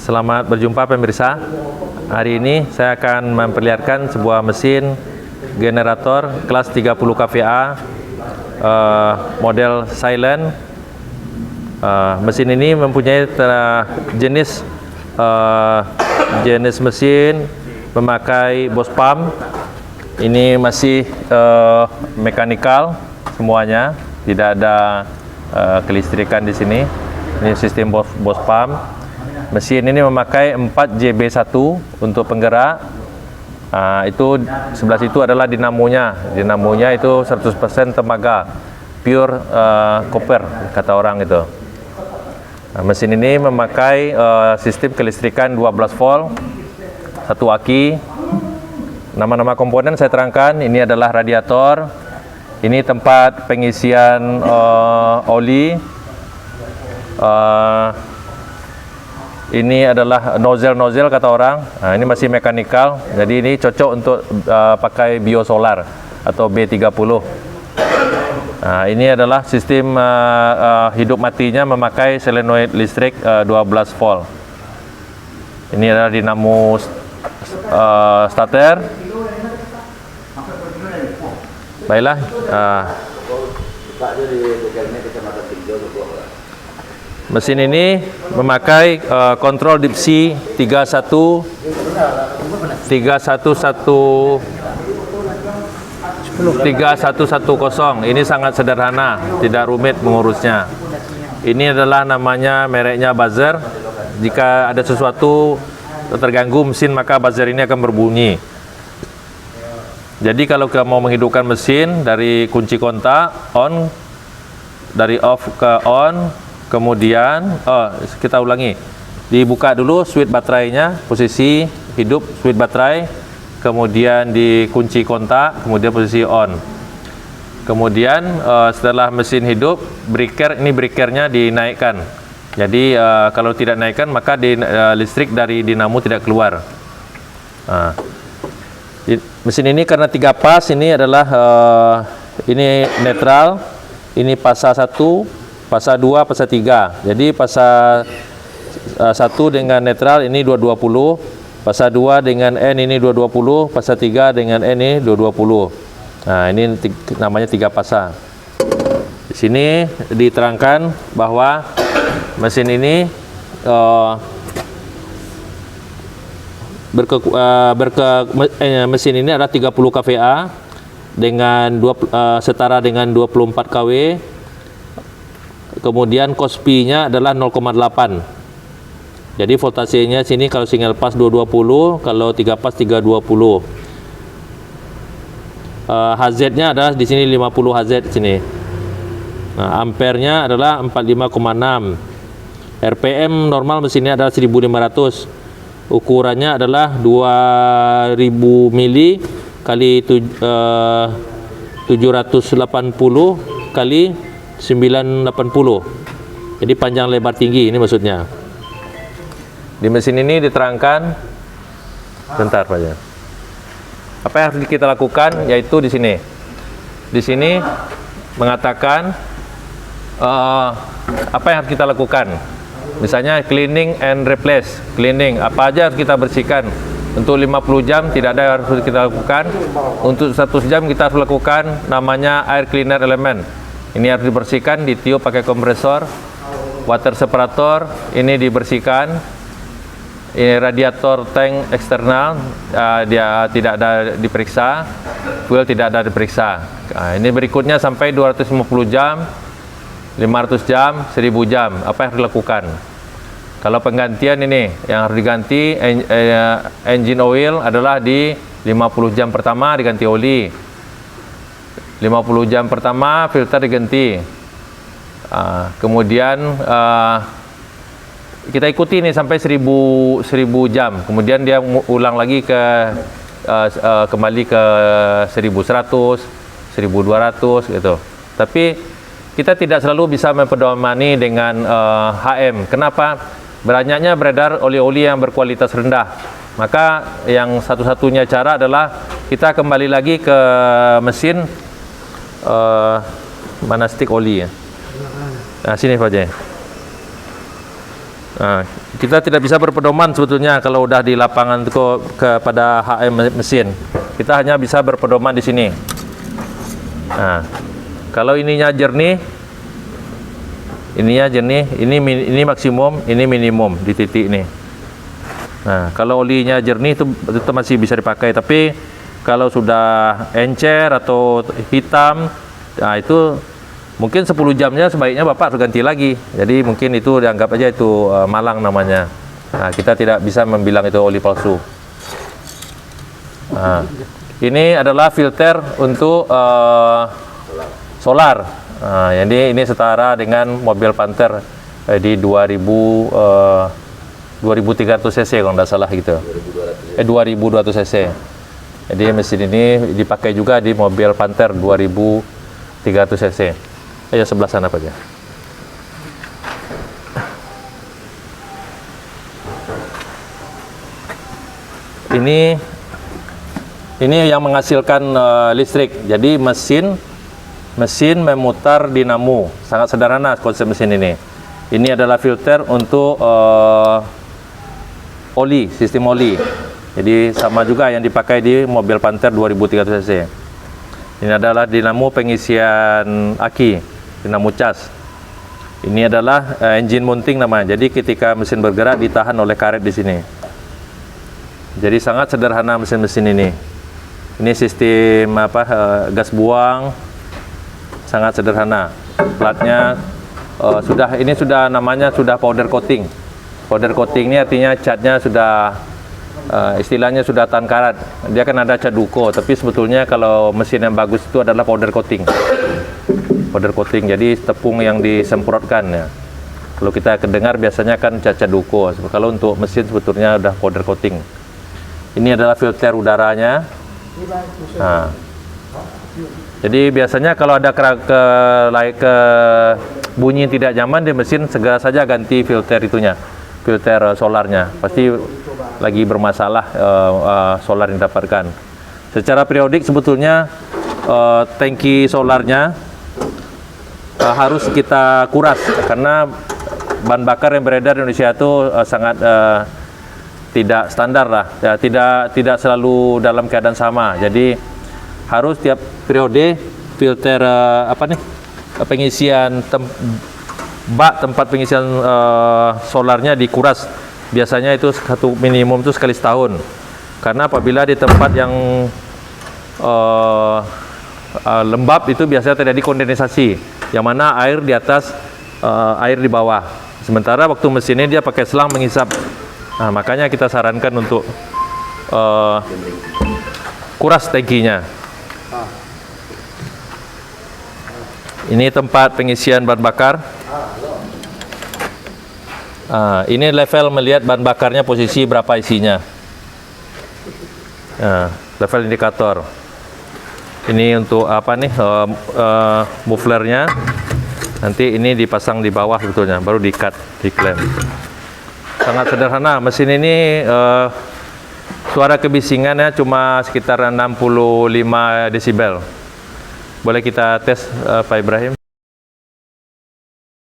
Selamat berjumpa pemirsa. Hari ini saya akan memperlihatkan sebuah mesin generator kelas 30 kVA model silent. Mesin ini mempunyai jenis mesin memakai Bosch pump. Ini masih mekanikal semuanya, tidak ada kelistrikan di sini. Ini sistem Bosch pump. Mesin ini memakai 4 JB1 untuk penggerak. Itu sebelah situ adalah dinamonya. Dinamonya itu 100% tembaga, pure copper kata orang itu. Mesin ini memakai sistem kelistrikan 12 volt, satu aki. Nama-nama komponen saya terangkan. Ini adalah radiator. Ini tempat pengisian oli. Ini adalah nozzle kata orang. Ini masih mekanikal, jadi ini cocok untuk pakai biosolar atau B30. Ini adalah sistem hidup matinya memakai solenoid listrik 12 volt. Ini adalah dinamo starter. Baiklah. Mesin ini memakai kontrol dipsi 3110. Ini sangat sederhana, tidak rumit mengurusnya. Ini adalah namanya, mereknya buzzer. Jika ada sesuatu terganggu mesin, maka buzzer ini akan berbunyi. Jadi kalau kita mau menghidupkan mesin dari kunci kontak on, dari off ke on, kemudian kita ulangi, dibuka dulu switch baterainya, posisi hidup switch baterai, kemudian dikunci kontak, kemudian posisi on. Kemudian setelah mesin hidup, breakernya dinaikkan. Jadi kalau tidak naikkan, maka listrik dari dinamo tidak keluar. Mesin ini karena 3 pas, ini adalah ini netral, ini pasa 1, pasa 2, pasa 3. Jadi pasa 1 dengan netral ini 220, pasa 2 dengan N ini 220, pasa 3 dengan N ini 220. Ini namanya 3 pasa. Di sini diterangkan bahwa mesin ini mesin ini adalah 30 kVA dengan setara dengan 24 kW. Kemudian Kospi-nya adalah 0,8. Jadi voltasenya sini kalau single pas 220, kalau 3 pas 320. Hz-nya adalah di sini 50 Hz di sini. Ampere-nya adalah 45,6. RPM normal mesinnya adalah 1500. Ukurannya adalah 2000 mili kali 780 kali 980. Jadi panjang lebar tinggi ini maksudnya. Di mesin ini diterangkan, bentar Pak ya. Apa yang harus kita lakukan, yaitu di sini. Di sini mengatakan apa yang harus kita lakukan. Misalnya cleaning and replace. Cleaning, apa aja harus kita bersihkan. Untuk 50 jam tidak ada yang harus kita lakukan. Untuk 100 jam kita harus lakukan namanya air cleaner element. Ini harus dibersihkan, ditiup pakai kompresor. Water separator ini dibersihkan. Ini radiator tank eksternal, dia tidak ada diperiksa. Fuel tidak ada diperiksa. Ini berikutnya sampai 250 jam, 500 jam, 1000 jam. Apa yang harus dilakukan? Kalau penggantian ini yang harus diganti engine oil adalah di 50 jam pertama diganti oli. 50 jam pertama filter diganti. Kemudian kita ikuti nih sampai 1000 jam. Kemudian dia ulang lagi kembali ke 1100, 1200 gitu. Tapi kita tidak selalu bisa mempedomani dengan HM. Kenapa? Banyaknya beredar oli-oli yang berkualitas rendah. Maka yang satu-satunya cara adalah kita kembali lagi ke mesin mana stik oli ya. Sini Pak Jai. Nah, kita tidak bisa berpedoman sebetulnya kalau udah di lapangan kepada HM mesin. Kita hanya bisa berpedoman di sini. Nah, kalau ininya jernih, ini maksimum, ini minimum di titik ini. Nah, kalau olinya jernih itu masih bisa dipakai. Tapi kalau sudah encer atau hitam, nah itu mungkin 10 jamnya sebaiknya Bapak harus ganti lagi. Jadi mungkin itu dianggap aja itu malang namanya. Nah, kita tidak bisa membilang itu oli palsu. Nah, ini adalah filter untuk solar. Nah, jadi ini setara dengan mobil Panther di 2300 cc kalau tidak salah gitu. 2200 cc. Jadi mesin ini dipakai juga di mobil Panther 2300 cc. Ayo sebelah sana Pak ya. Ini yang menghasilkan listrik. Jadi mesin memutar dinamo. Sangat sederhana konsep mesin ini. Ini adalah filter untuk oli, sistem oli. Jadi sama juga yang dipakai di mobil Panther 2300 cc. Ini adalah dinamo pengisian aki. Dinamo cas. Ini adalah engine mounting namanya. Jadi ketika mesin bergerak ditahan oleh karet di sini. Jadi sangat sederhana mesin-mesin ini. Ini sistem gas buang, sangat sederhana. Platnya sudah namanya sudah powder coating. Powder coating ini artinya catnya sudah istilahnya sudah tahan karat. Dia kan ada cat duko, tapi sebetulnya kalau mesin yang bagus itu adalah powder coating. Powder coating, jadi tepung yang disemprotkan ya. Kalau kita kedengar biasanya kan cat duko. Kalau untuk mesin sebetulnya udah powder coating. Ini adalah filter udaranya. Nah, jadi biasanya kalau ada bunyi tidak nyaman di mesin, segera saja ganti filter itunya, filter solarnya. Pasti lagi bermasalah solar yang didapatkan. Secara periodik sebetulnya tangki solarnya harus kita kuras karena bahan bakar yang beredar di Indonesia itu sangat tidak standar lah, ya, tidak selalu dalam keadaan sama. Jadi harus tiap periode filter pengisian tempat pengisian solarnya dikuras. Biasanya itu minimum itu sekali setahun. Karena apabila di tempat yang lembab itu biasanya terjadi kondensasi, yang mana air di atas, air di bawah. Sementara waktu mesin ini dia pakai selang menghisap. Nah, makanya kita sarankan untuk kuras tangkinya. Ini tempat pengisian bahan bakar. Ini level melihat bahan bakarnya posisi berapa isinya. Level indikator. Ini untuk apa nih? Mufflernya. Nanti ini dipasang di bawah sebetulnya, baru di-cut, diklem. Sangat sederhana. Mesin ini suara kebisingannya cuma sekitar 65 desibel. Boleh kita tes Pak Ibrahim?